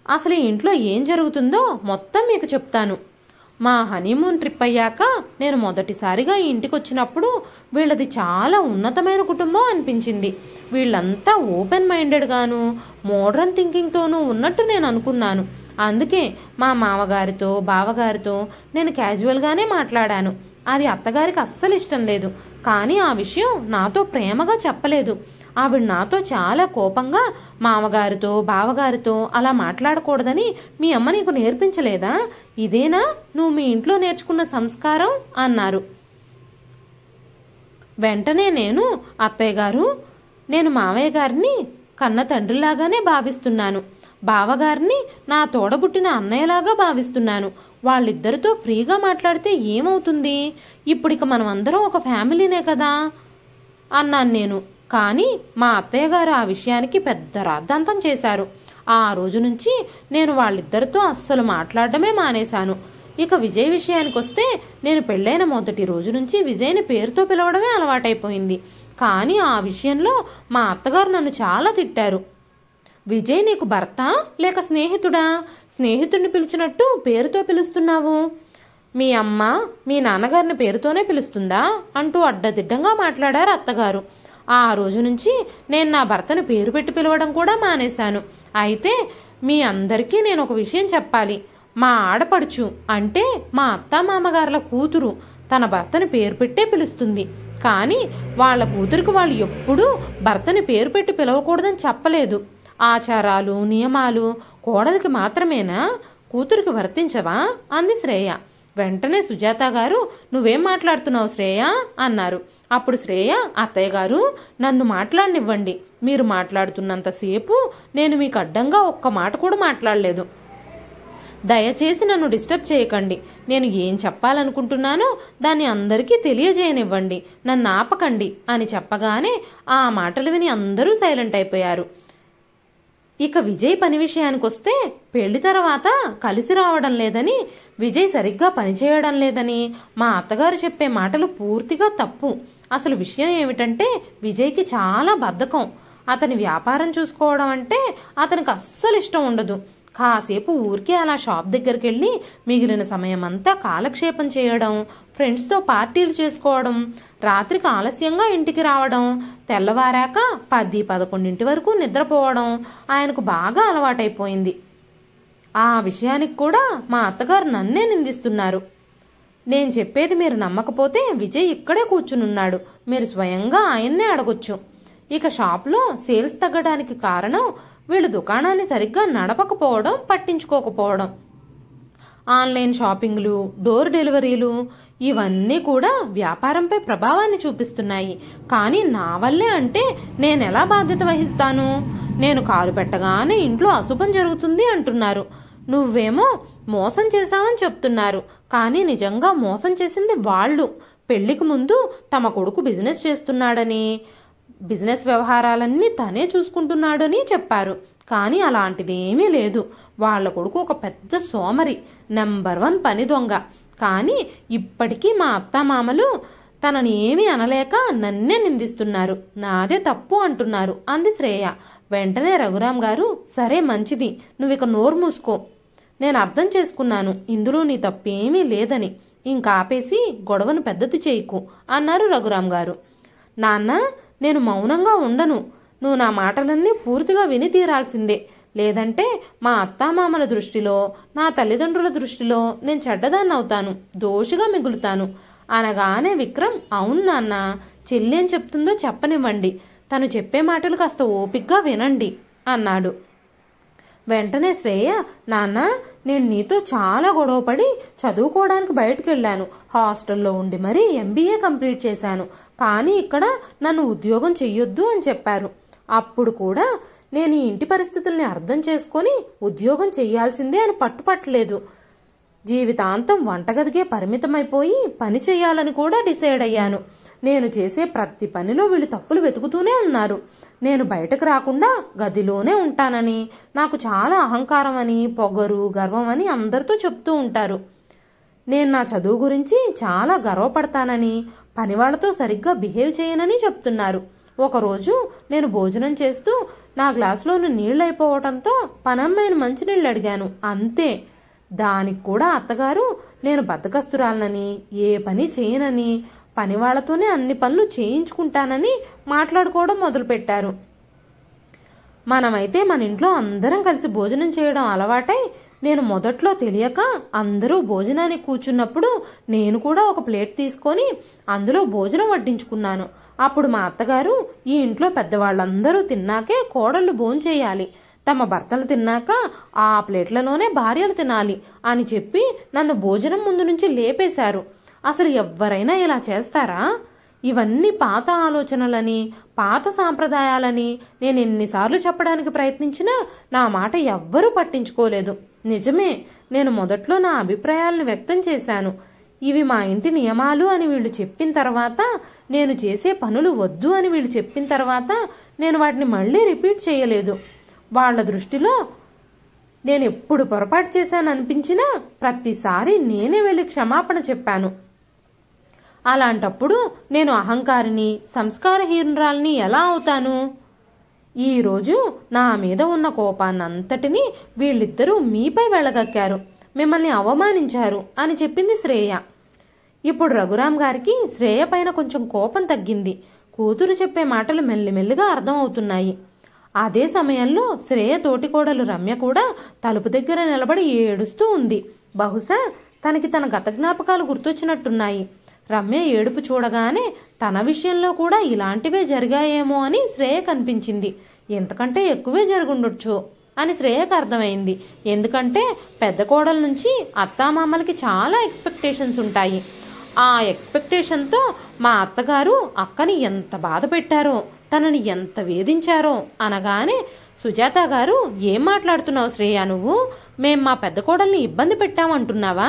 అసలు ఈ ఇంట్లో ఏం జరుగుతుందో మొత్తం మీకు చెప్తాను. మా హనీమూన్ ట్రిప్ అయ్యాక నేను మొదటిసారిగా ఈ ఇంటికి వచ్చినప్పుడు వీళ్ళది చాలా ఉన్నతమైన కుటుంబం అనిపించింది. వీళ్ళంతా ఓపెన్ మైండెడ్గాను మోడర్న్ థింకింగ్తోనూ ఉన్నట్టు నేను అనుకున్నాను. అందుకే మా మామగారితో బావగారితో నేను క్యాజువల్గానే మాట్లాడాను. అది అత్తగారికి అస్సలు ఇష్టం లేదు, కానీ ఆ విషయం నాతో ప్రేమగా చెప్పలేదు. ఆవిడ నాతో చాలా కోపంగా, మామగారితో బావగారితో అలా మాట్లాడకూడదని మీ అమ్మ నీకు నేర్పించలేదా? ఇదేనా నువ్వు మీ ఇంట్లో నేర్చుకున్న సంస్కారం అన్నారు. వెంటనే నేను, అత్తయ్య గారు నేను మావయ్య గారిని కన్న తండ్రిలాగానే భావిస్తున్నాను, బావగారిని నా తోడబుట్టిన అన్నయ్యలాగా భావిస్తున్నాను, వాళ్ళిద్దరితో ఫ్రీగా మాట్లాడితే ఏమవుతుంది, ఇప్పుడిక మనం అందరం ఒక ఫ్యామిలీనే కదా అన్నాను నేను. కానీ మా అత్తయ్య గారు ఆ విషయానికి పెద్ద రాద్ధాంతం చేశారు. ఆ రోజు నుంచి నేను వాళ్ళిద్దరితో అస్సలు మాట్లాడడమే మానేశాను. ఇక విజయ్ విషయానికి వస్తే, నేను పెళ్ళైన మొదటి రోజు నుంచి విజయ్ని పేరుతో పిలవడమే అలవాటైపోయింది. కానీ ఆ విషయంలో మా అత్తగారు నన్ను చాలా తిట్టారు. విజయ్ నీకు భర్త లేక స్నేహితుడా? స్నేహితుడిని పిలిచినట్టు పేరుతో పిలుస్తున్నావు, మీ అమ్మ మీ నాన్నగారిని పేరుతోనే పిలుస్తుందా అంటూ అడ్డదిడ్డంగా మాట్లాడారు అత్తగారు. ఆ రోజు నుంచి నేను నా భర్తను పేరు పెట్టి పిలవడం కూడా మానేశాను. అయితే మీ అందరికీ నేను ఒక విషయం చెప్పాలి. మా ఆడపడుచు అంటే మా అత్తామామగారుల కూతురు తన భర్తని పేరు పెట్టే పిలుస్తుంది, కానీ వాళ్ళ కూతురికి వాళ్ళు ఎప్పుడూ భర్తని పేరు పెట్టి పిలవకూడదని చెప్పలేదు. ఆచారాలు నియమాలు కోడలికి మాత్రమేనా, కూతురికి వర్తించవా అంది శ్రేయ. వెంటనే సుజాత గారు, నువ్వేం మాట్లాడుతున్నావు శ్రేయ అన్నారు. అప్పుడు శ్రేయ, అత్తయ్య గారు నన్ను మాట్లాడనివ్వండి, మీరు మాట్లాడుతున్నంతసేపు నేను మీకు అడ్డంగా ఒక్క మాట కూడా మాట్లాడలేదు. దయచేసి నన్ను డిస్టర్బ్ చేయకండి. నేను ఏం చెప్పాలనుకుంటున్నానో దాన్ని అందరికీ తెలియజేయనివ్వండి, నన్ను ఆపకండి అని చెప్పగానే ఆ మాటలు విని అందరూ సైలెంట్ అయిపోయారు. ఇక విజయ్ పని విషయానికి వస్తే పెళ్లి తర్వాత కలిసి రావడం లేదని, విజయ్ సరిగ్గా పనిచేయడం లేదని మా అత్తగారు చెప్పే మాటలు పూర్తిగా తప్పు. అసలు విషయం ఏమిటంటే విజయ్కి చాలా బద్ధకం. అతని వ్యాపారం చూసుకోవడం అంటే అతనికి అస్సలు ఇష్టం ఉండదు. కాసేపు ఊరికే అలా షాప్ దగ్గరికి వెళ్ళి మిగిలిన సమయం అంతా కాలక్షేపం చేయడం, ఫ్రెండ్స్తో పార్టీలు చేసుకోవడం, రాత్రికి ఆలస్యంగా ఇంటికి రావడం, తెల్లవారాక 10-11 వరకు నిద్రపోవడం ఆయనకు బాగా అలవాటైపోయింది. ఆ విషయానికి కూడా మా అత్తగారు నన్నే నిందిస్తున్నారు. నేను చెప్పేది మీరు నమ్మకపోతే విజయ్ ఇక్కడే కూర్చునున్నాడు, మీరు స్వయంగా ఆయన్నే అడగొచ్చు. ఇక షాప్లో సేల్స్ తగ్గడానికి కారణం వీళ్ళు దుకాణాన్ని సరిగ్గా నడపకపోవడం, పట్టించుకోకపోవడం. ఆన్లైన్ షాపింగ్లు, డోర్ డెలివరీలు ఇవన్నీ కూడా వ్యాపారంపై ప్రభావాన్ని చూపిస్తున్నాయి. కానీ నా వల్లే అంటే నేనెలా బాధ్యత వహిస్తాను? నేను కాలు పెట్టగానే ఇంట్లో అశుభం జరుగుతుంది అంటున్నారు. నువ్వేమో మోసం చేశావని చెప్తున్నారు. కానీ నిజంగా మోసం చేసింది వాళ్ళు. పెళ్లికి ముందు తమ కొడుకు బిజినెస్ చేస్తున్నాడని, బిజినెస్ వ్యవహారాలన్నీ తనే చూసుకుంటున్నాడని చెప్పారు. కానీ అలాంటిదేమీ లేదు. వాళ్ళ కొడుకు ఒక పెద్ద సోమరి, నెంబర్ 1 పని దొంగ. కానీ ఇప్పటికీ మా అత్తామామలు తనని ఏమీ అనలేక నన్నే నిందిస్తున్నారు. నాదే తప్పు అంటున్నారు అంది శ్రేయ. వెంటనే రఘురాం గారు, సరే మంచిది, నువ్విక నోరు మూసుకో. నేను అర్థం చేసుకున్నాను ఇందులో నీ తప్పేమీ లేదని. ఇంకాపేసి గొడవను పెద్దది చేయకు అన్నారు రఘురాం గారు. నాన్న, నేను మౌనంగా ఉండను. నువ్వు నా మాటలన్నీ పూర్తిగా విని తీరాల్సిందే. లేదంటే మా అత్తామామల దృష్టిలో, నా తల్లిదండ్రుల దృష్టిలో నేను చెడ్డదాన్ని అవుతాను, దోషిగా మిగులుతాను అనగానే విక్రమ్, అవును నాన్న, చెల్లి ఏం చెప్తుందో చెప్పనివ్వండి, తను చెప్పే మాటలు కాస్త ఓపిగ్గా వినండి అన్నాడు. వెంటనే శ్రేయ, నాన్న, నేను నీతో చాలా గొడవపడి చదువుకోవడానికి బయటకు వెళ్ళాను. హాస్టల్లో ఉండి మరీ MBA కంప్లీట్ చేశాను. కానీ ఇక్కడ నన్ను ఉద్యోగం చెయ్యొద్దు అని చెప్పారు. అప్పుడు కూడా నేను ఈ ఇంటి పరిస్థితుల్ని అర్థం చేసుకొని ఉద్యోగం చెయ్యాల్సిందే అని పట్టుపట్టలేదు. జీవితాంతం వంటగదికే పరిమితమైపోయి పని చేయాలని కూడా డిసైడ్ అయ్యాను. నేను చేసే ప్రతి పనిలో వీళ్ళు తప్పులు వెతుకుతూనే ఉన్నారు. నేను బయటకు రాకుండా గదిలోనే ఉంటానని, నాకు చాలా అహంకారం అని, పొగరు, గర్వం అని అందరితో చెప్తూ ఉంటారు. నేను నా చదువు గురించి చాలా గర్వపడతానని, పనివాళ్లతో సరిగ్గా బిహేవ్ చేయనని చెప్తున్నారు. ఒకరోజు నేను భోజనం చేస్తూ నా గ్లాసులోని నీళ్లు అయిపోవటంతో పనమ్మాయిని మంచినీళ్ళు అడిగాను, అంతే. దానికి కూడా అత్తగారు నేను బద్ధకస్తురాలనని, ఏ పని చేయనని, పనివాళ్లతోనే అన్ని పనులు చేయించుకుంటానని మాట్లాడుకోవడం మొదలుపెట్టారు. మనమైతే మన ఇంట్లో అందరం కలిసి భోజనం చేయడం అలవాటై, నేను మొదట్లో తెలియక అందరూ భోజనానికి కూర్చున్నప్పుడు నేను కూడా ఒక ప్లేట్ తీసుకొని అందులో భోజనం వడ్డించుకున్నాను. అప్పుడు మా అత్తగారు, ఈ ఇంట్లో పెద్దవాళ్ళందరూ తిన్నాకే కోడళ్ళు భోంచేయాలి, తమ భర్తలు తిన్నాక ఆ ప్లేట్లలోనే భార్యలు తినాలి అని చెప్పి నన్ను భోజనం ముందు నుంచి లేపేశారు. అసలు ఎవ్వరైనా ఇలా చేస్తారా? ఇవన్నీ పాత ఆలోచనలని, పాత సాంప్రదాయాలని నేను ఎన్నిసార్లు చెప్పడానికి ప్రయత్నించినా నా మాట ఎవ్వరూ పట్టించుకోలేదు. నిజమే, నేను మొదట్లో నా అభిప్రాయాలను వ్యక్తం చేశాను. ఇవి మా ఇంటి నియమాలు అని వీళ్ళు చెప్పిన తర్వాత, నేను చేసే పనులు వద్దు అని వీళ్ళు చెప్పిన తర్వాత నేను వాటిని మళ్ళీ రిపీట్ చేయలేదు. వాళ్ళ దృష్టిలో నేను ఎప్పుడు పొరపాటు చేశాననిపించినా ప్రతిసారి నేనే వెళ్ళి క్షమాపణ చెప్పాను. అలాంటప్పుడు నేను అహంకారిని, సంస్కారహీనురాల్ని ఎలా అవుతాను? ఈరోజు నా మీద ఉన్న కోపాన్నంతటినీ వీళ్ళిద్దరూ మీపై వెళ్ళగక్కారు, మిమ్మల్ని అవమానించారు అని చెప్పింది శ్రేయ. ఇప్పుడు రఘురాం గారికి శ్రేయ పైన కొంచెం కోపం తగ్గింది. కూతురు చెప్పే మాటలు మెల్లిమెల్లిగా అర్థమవుతున్నాయి. అదే సమయంలో శ్రేయ తోటికోడలు రమ్య కూడా తలుపు దగ్గర నిలబడి ఏడుస్తూ ఉంది. బహుశా తనకి తన గత జ్ఞాపకాలు గుర్తొచ్చినట్టున్నాయి. రమ్య ఏడుపు చూడగానే తన విషయంలో కూడా ఇలాంటివే జరిగాయేమో అని శ్రేయ కనిపించింది. ఎంతకంటే ఎక్కువే జరుగుండొచ్చు అని శ్రేయకు అర్థమైంది. ఎందుకంటే పెద్ద కోడల నుంచి అత్తామామలకి చాలా ఎక్స్పెక్టేషన్స్ ఉంటాయి. ఆ ఎక్స్పెక్టేషన్తో మా అత్తగారు అక్కని ఎంత బాధ పెట్టారో, తనని ఎంత వేధించారో అనగానే, సుజాత గారు, ఏం మాట్లాడుతున్నావు శ్రేయ నువ్వు? మేం మా పెద్ద కోడల్ని ఇబ్బంది పెట్టామంటున్నావా?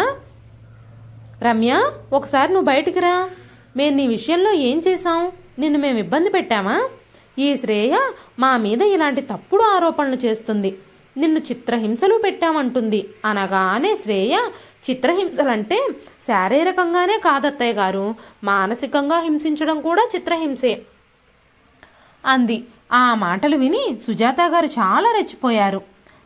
రమ్య, ఒకసారి నువ్వు బయటికి రా. మేము నీ విషయంలో ఏం చేశాం? నిన్ను మేము ఇబ్బంది పెట్టామా? ఈ శ్రేయ మా మీద ఇలాంటి తప్పుడు ఆరోపణలు చేస్తుంది. నిన్ను చిత్రహింసలు పెట్టామంటుంది. అనగానే శ్రేయ, చిత్రహింసలంటే శారీరకంగానే కాదత్తయ్య గారు, మానసికంగా హింసించడం కూడా చిత్రహింసే అంది. ఆ మాటలు విని సుజాత గారు చాలా రెచ్చిపోయారు.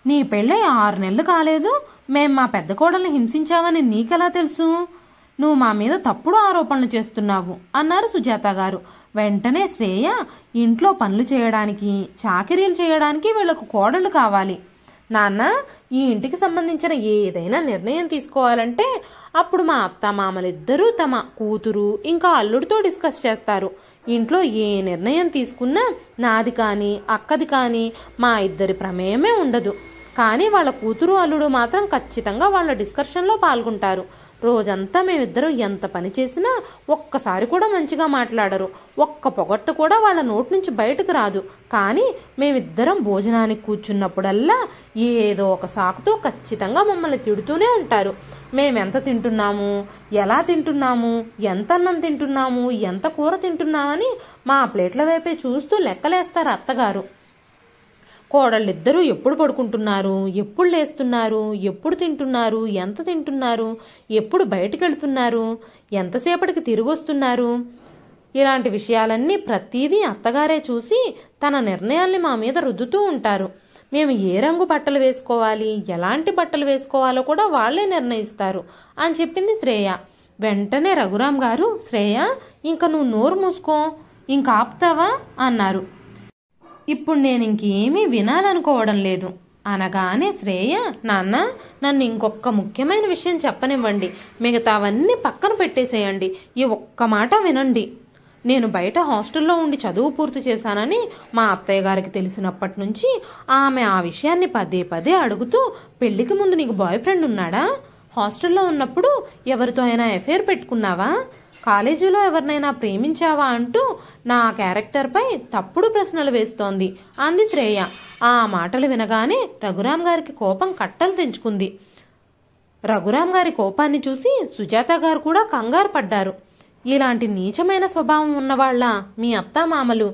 నీ పెళ్ళై 6 నెలలు కాలేదు, మేం మా పెద్ద కోడల్ని హింసించావని నీకెలా తెలుసు? నువ్వు మా మీద తప్పుడు ఆరోపణలు చేస్తున్నావు అన్నారు సుజాత గారు. వెంటనే శ్రేయ, ఇంట్లో పనులు చేయడానికి, చాకిరీలు చేయడానికి వీళ్లకు కోడళ్ళు కావాలి. నాన్న, ఈ ఇంటికి సంబంధించిన ఏదైనా నిర్ణయం తీసుకోవాలంటే అప్పుడు మా అత్తమామలిద్దరూ తమ కూతురు ఇంకా అల్లుడితో డిస్కస్ చేస్తారు. ఇంట్లో ఏ నిర్ణయం తీసుకున్నా నాది కానీ అక్కది కానీ మా ఇద్దరి ప్రమేయమే ఉండదు. కానీ వాళ్ళ కూతురు అల్లుడు మాత్రం ఖచ్చితంగా వాళ్ళ డిస్కషన్లో పాల్గొంటారు. రోజంతా మేమిద్దరం ఎంత పని చేసినా ఒక్కసారి కూడా మంచిగా మాట్లాడరు. ఒక్క పొగట్టు కూడా వాళ్ళ నోటి నుంచి బయటకు రాదు. కానీ మేమిద్దరం భోజనానికి కూర్చున్నప్పుడల్లా ఏదో ఒక సాకుతో ఖచ్చితంగా మమ్మల్ని తిడుతూనే ఉంటారు. మేమెంత తింటున్నాము, ఎలా తింటున్నాము, ఎంత అన్నం తింటున్నాము, ఎంత కూర తింటున్నామని మా ప్లేట్ల వైపే చూస్తూ లెక్కలేస్తారు అత్తగారు. కోడళ్ళిద్దరూ ఎప్పుడు పడుకుంటున్నారు, ఎప్పుడు లేస్తున్నారు, ఎప్పుడు తింటున్నారు, ఎంత తింటున్నారు, ఎప్పుడు బయటికి వెళ్తున్నారు, ఎంతసేపటికి తిరిగి వస్తున్నారు, ఇలాంటి విషయాలన్నీ ప్రతిదీ అత్తగారే చూసి తన నిర్ణయాల్ని మా మీద రుద్దుతూ ఉంటారు. మేము ఏ రంగు బట్టలు వేసుకోవాలి, ఎలాంటి బట్టలు వేసుకోవాలో కూడా వాళ్లే నిర్ణయిస్తారు అని చెప్పింది శ్రేయ. వెంటనే రఘురాం గారు, శ్రేయ, ఇంక నువ్వు నోరు మూసుకో, ఇంక ఆపుతావా అన్నారు. ఇప్పుడు నేను ఇంకేమీ వినాలనుకోవడం లేదు అనగానే శ్రేయ, నాన్న, నన్ను ఇంకొక ముఖ్యమైన విషయం చెప్పనివ్వండి, మిగతావన్నీ పక్కన పెట్టేసేయండి, ఈ ఒక్క మాట వినండి. నేను బయట హాస్టల్లో ఉండి చదువు పూర్తి చేశానని మా అత్తయ్య గారికి తెలిసినప్పటి నుంచి ఆమె ఆ విషయాన్ని పదే పదే అడుగుతూ, పెళ్లికి ముందు నీకు బాయ్ ఫ్రెండ్ ఉన్నాడా? హాస్టల్లో ఉన్నప్పుడు ఎవరితో అయినా అఫేర్ పెట్టుకున్నావా? కాలేజీలో ఎవరినైనా ప్రేమించావా అంటూ నా క్యారెక్టర్పై తప్పుడు ప్రశ్నలు వేస్తోంది అంది శ్రేయ. ఆ మాటలు వినగానే రఘురాం గారికి కోపం కట్టలు తెంచుకుంది. రఘురాం గారి కోపాన్ని చూసి సుజాత గారు కూడా కంగారు పడ్డారు. ఇలాంటి నీచమైన స్వభావం ఉన్నవాళ్ల మీ అత్తామామలు?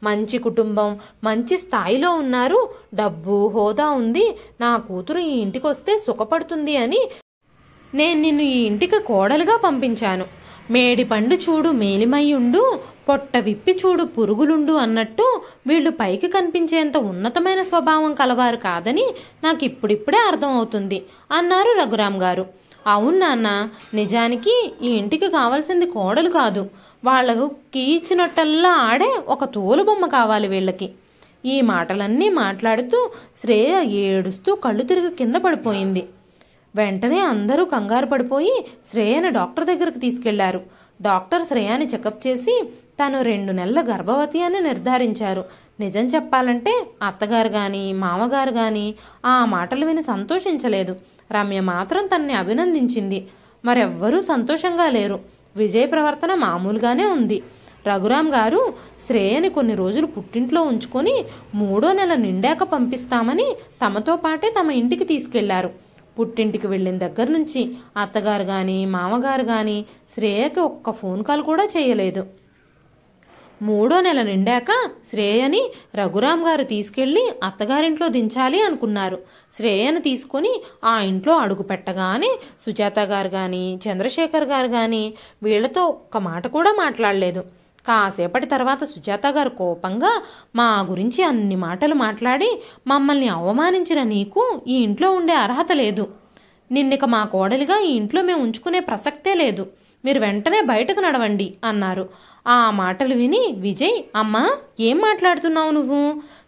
మంచి కుటుంబం, మంచి స్థాయిలో ఉన్నారు, డబ్బు హోదా ఉంది, నా కూతురు ఈ ఇంటికొస్తే సుఖపడుతుంది అని నేను నిన్ను ఈ ఇంటికి కోడలుగా పంపించాను. మేడి పండు చూడు మేలిమయ్యుండు, పొట్ట విప్పి చూడు పురుగులుండు అన్నట్టు వీళ్లు పైకి కనిపించేంత ఉన్నతమైన స్వభావం కలవారు కాదని నాకు ఇప్పుడిప్పుడే అర్థమవుతుంది అన్నారు రఘురాం గారు. అవును నాన్న, నిజానికి ఈ ఇంటికి కావాల్సింది కోడలు కాదు, వాళ్లకు కీ ఇచ్చినట్టల్లా ఆడే ఒక తోలు బొమ్మ కావాలి వీళ్ళకి. ఈ మాటలన్నీ మాట్లాడుతూ శ్రేయ ఏడుస్తూ కళ్ళు తిరిగి కింద పడిపోయింది. వెంటనే అందరూ కంగారు పడిపోయి శ్రేయను డాక్టర్ దగ్గరకు తీసుకెళ్లారు. డాక్టర్ శ్రేయాని చెకప్ చేసి తను 2 నెలల గర్భవతి అని నిర్ధారించారు. నిజం చెప్పాలంటే అత్తగారు గాని మామగారు గాని ఆ మాటలు విని సంతోషించలేదు. రమ్య మాత్రం తన్ని అభినందించింది. మరెవ్వరూ సంతోషంగా లేరు. విజయ్ ప్రవర్తన మామూలుగానే ఉంది. రఘురాం గారు శ్రేయని కొన్ని రోజులు పుట్టింట్లో ఉంచుకొని 3వ నెల నిండాక పంపిస్తామని తమతో పాటే తమ ఇంటికి తీసుకెళ్లారు. పుట్టింటికి వెళ్లిన దగ్గర నుంచి అత్తగారు గాని మామగారు గాని శ్రేయకి ఒక్క ఫోన్ కాల్ కూడా చేయలేదు. 3వ నెల నిండాక శ్రేయని రఘురాం గారు తీసుకెళ్లి అత్తగారింట్లో దించాలి అనుకున్నారు. శ్రేయను తీసుకుని ఆ ఇంట్లో అడుగు పెట్టగానే సుజాత గారు గాని చంద్రశేఖర్ గారు గాని వీళ్లతో ఒక్క మాట కూడా మాట్లాడలేదు. కాసేపటి తర్వాత సుజాత గారు కోపంగా, మా గురించి అన్ని మాటలు మాట్లాడి మమ్మల్ని అవమానించిన నీకు ఈ ఇంట్లో ఉండే అర్హత లేదు. నిన్నిక మా కోడలిగా ఈ ఇంట్లో మేము ఉంచుకునే ప్రసక్తే లేదు. మీరు వెంటనే బయటకు నడవండి అన్నారు. ఆ మాటలు విని విజయ్, అమ్మా, ఏం మాట్లాడుతున్నావు నువ్వు?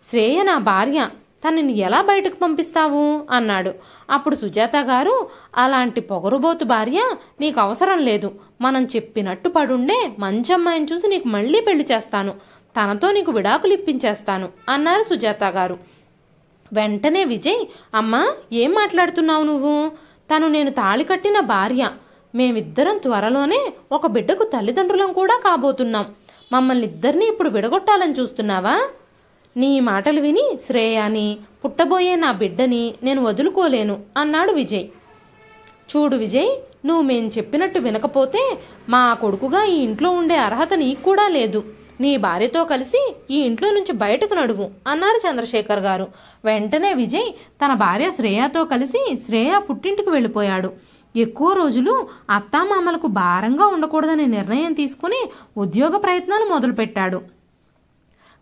శ్రేయ నా భార్య, తనని ఎలా బయటకు పంపిస్తావు అన్నాడు. అప్పుడు సుజాత గారు, అలాంటి పొగరుబోతు భార్య నీకు అవసరం లేదు. మనం చెప్పినట్టు పడుండే మంచి అమ్మాయిని చూసి నీకు మళ్లీ పెళ్లి చేస్తాను, తనతో నీకు విడాకులు ఇప్పించేస్తాను అన్నారు సుజాత గారు. వెంటనే విజయ్, అమ్మా, ఏం మాట్లాడుతున్నావు నువ్వు? తను నేను తాళి కట్టిన భార్య. మేమిద్దరం త్వరలోనే ఒక బిడ్డకు తల్లిదండ్రులం కూడా కాబోతున్నాం. మమ్మల్ని ఇద్దరిని ఇప్పుడు విడగొట్టాలని చూస్తున్నావా? నీ మాటలు విని శ్రేయాని, పుట్టబోయే నా బిడ్డని నేను వదులుకోలేను అన్నాడు విజయ్. చూడు విజయ్, నువ్వు మేం చెప్పినట్టు వినకపోతే మా కొడుకుగా ఈ ఇంట్లో ఉండే అర్హత నీకు కూడా లేదు. నీ భార్యతో కలిసి ఈ ఇంట్లో నుంచి బయటకు నడువు అన్నారు చంద్రశేఖర్ గారు. వెంటనే విజయ్ తన భార్య శ్రేయాతో కలిసి శ్రేయ పుట్టింటికి వెళ్ళిపోయాడు. ఎక్కువ రోజులు అత్తామామలకు భారంగా ఉండకూడదనే నిర్ణయం తీసుకుని ఉద్యోగ ప్రయత్నాలు మొదలుపెట్టాడు.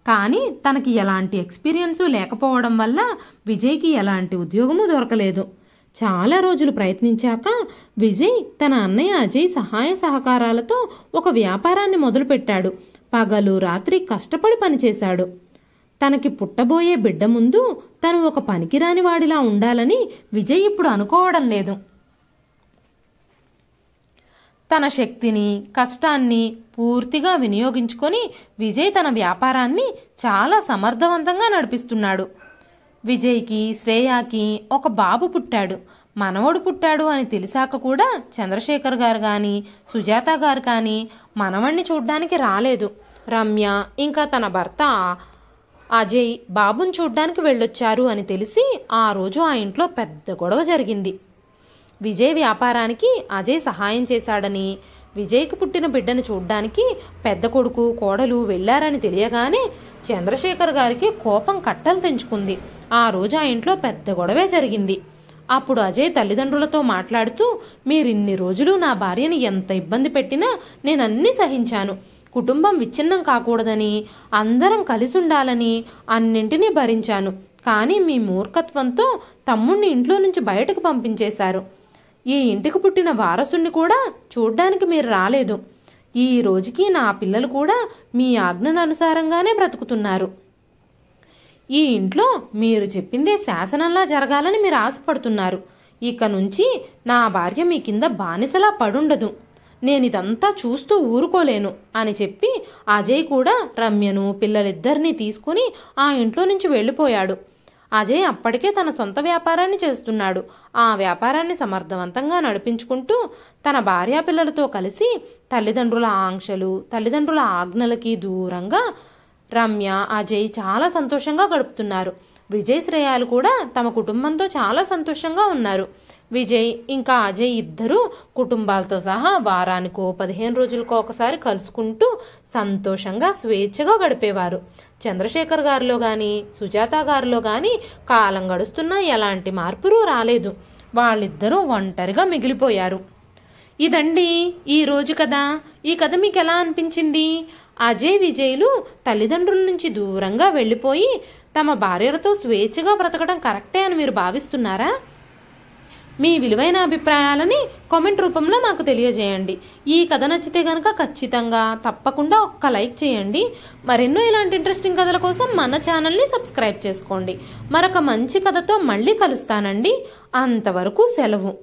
కానీ తనకి ఎలాంటి ఎక్స్పీరియన్సు లేకపోవడం వల్ల విజయ్కి ఎలాంటి ఉద్యోగము దొరకలేదు. చాలా రోజులు ప్రయత్నించాక విజయ్ తన అన్నయ్య అజయ్ సహాయ సహకారాలతో ఒక వ్యాపారాన్ని మొదలుపెట్టాడు. పగలు రాత్రి కష్టపడి పనిచేశాడు. తనకి పుట్టబోయే బిడ్డ ముందు తను ఒక పనికిరాని వాడిలా ఉండాలని విజయ్ ఇప్పుడు అనుకోవడం లేదు. తన శక్తిని, కష్టాన్ని పూర్తిగా వినియోగించుకొని విజయ్ తన వ్యాపారాన్ని చాలా సమర్థవంతంగా నడిపిస్తున్నాడు. విజయ్కి, శ్రేయాకి ఒక బాబు పుట్టాడు. మనవడు పుట్టాడు అని తెలిసాక కూడా చంద్రశేఖర్ గారు కానీ సుజాత గారు కానీ మనవణ్ణి చూడ్డానికి రాలేదు. రమ్య ఇంకా తన భర్త అజయ్ బాబుని చూడ్డానికి వెళ్ళొచ్చారు అని తెలిసి ఆ రోజు ఆ ఇంట్లో పెద్ద గొడవ జరిగింది. విజయ్ వ్యాపారానికి అజయ్ సహాయం చేశాడని, విజయ్కి పుట్టిన బిడ్డను చూడ్డానికి పెద్ద కొడుకు, కోడలు వెళ్లారని తెలియగానే చంద్రశేఖర్ గారికి కోపం కట్టలు తెంచుకుంది. ఆ రోజు ఆ ఇంట్లో పెద్ద గొడవే జరిగింది. అప్పుడు అజయ్ తల్లిదండ్రులతో మాట్లాడుతూ, మీరిన్ని రోజులు నా భార్యని ఎంత ఇబ్బంది పెట్టినా నేనన్నీ సహించాను. కుటుంబం విచ్ఛిన్నం కాకూడదని, అందరం కలిసి ఉండాలని అన్నింటినీ భరించాను. కానీ మీ మూర్ఖత్వంతో తమ్ముణ్ణి ఇంట్లో నుంచి బయటకు పంపించేశారు. ఈ ఇంటికి పుట్టిన వారసుణ్ణి కూడా చూడ్డానికి మీరు రాలేదు. ఈ రోజుకి నా పిల్లలు కూడా మీ ఆజ్ఞల అనుసారంగానే బ్రతుకుతున్నారు. ఈ ఇంట్లో మీరు చెప్పిందే శాసనంలా జరగాలని మీరు ఆశపడుతున్నారు. ఇక నుంచి నా భార్య మీ కింద బానిసలా పడుండదు. నేనిదంతా చూస్తూ ఊరుకోలేను అని చెప్పి అజయ్ కూడా రమ్యను, పిల్లలిద్దరినీ తీసుకుని ఆ ఇంట్లో నుంచి వెళ్ళిపోయాడు. అజయ్ అప్పటికే తన సొంత వ్యాపారాన్ని చేస్తున్నాడు. ఆ వ్యాపారాన్ని సమర్థవంతంగా నడిపించుకుంటూ తన భార్యాపిల్లలతో కలిసి తల్లిదండ్రుల ఆంక్షలు, తల్లిదండ్రుల ఆజ్ఞలకి దూరంగా రమ్య, అజయ్ చాలా సంతోషంగా గడుపుతున్నారు. విజయ్, శ్రేయాలు కూడా తమ కుటుంబంతో చాలా సంతోషంగా ఉన్నారు. విజయ్ ఇంకా అజయ్ ఇద్దరూ కుటుంబాలతో సహా వారానికో 15 రోజులకో ఒకసారి కలుసుకుంటూ సంతోషంగా స్వేచ్ఛగా గడిపేవారు. చంద్రశేఖర్ గారిలో గాని సుజాత గారిలో గాని కాలం గడుస్తున్నా ఎలాంటి మార్పులు రాలేదు. వాళ్ళిద్దరూ ఒంటరిగా మిగిలిపోయారు. ఇదండి ఈ రోజు కథ. ఈ కథ మీకు ఎలా అనిపించింది? అజయ్, విజయ్లు తల్లిదండ్రుల నుంచి దూరంగా వెళ్ళిపోయి తమ భార్యలతో స్వేచ్ఛగా బ్రతకడం కరెక్టే అని మీరు భావిస్తున్నారా? మీ విలువైన అభిప్రాయాలని కామెంట్ రూపంలో మాకు తెలియజేయండి. ఈ కథ నచ్చితే గనక ఖచ్చితంగా తప్పకుండా ఒక్క లైక్ చేయండి. మరెన్నో ఇలాంటి ఇంట్రెస్టింగ్ కథల కోసం మన ఛానల్ని సబ్స్క్రైబ్ చేసుకోండి. మరొక మంచి కథతో మళ్ళీ కలుస్తానండి. అంతవరకు సెలవు.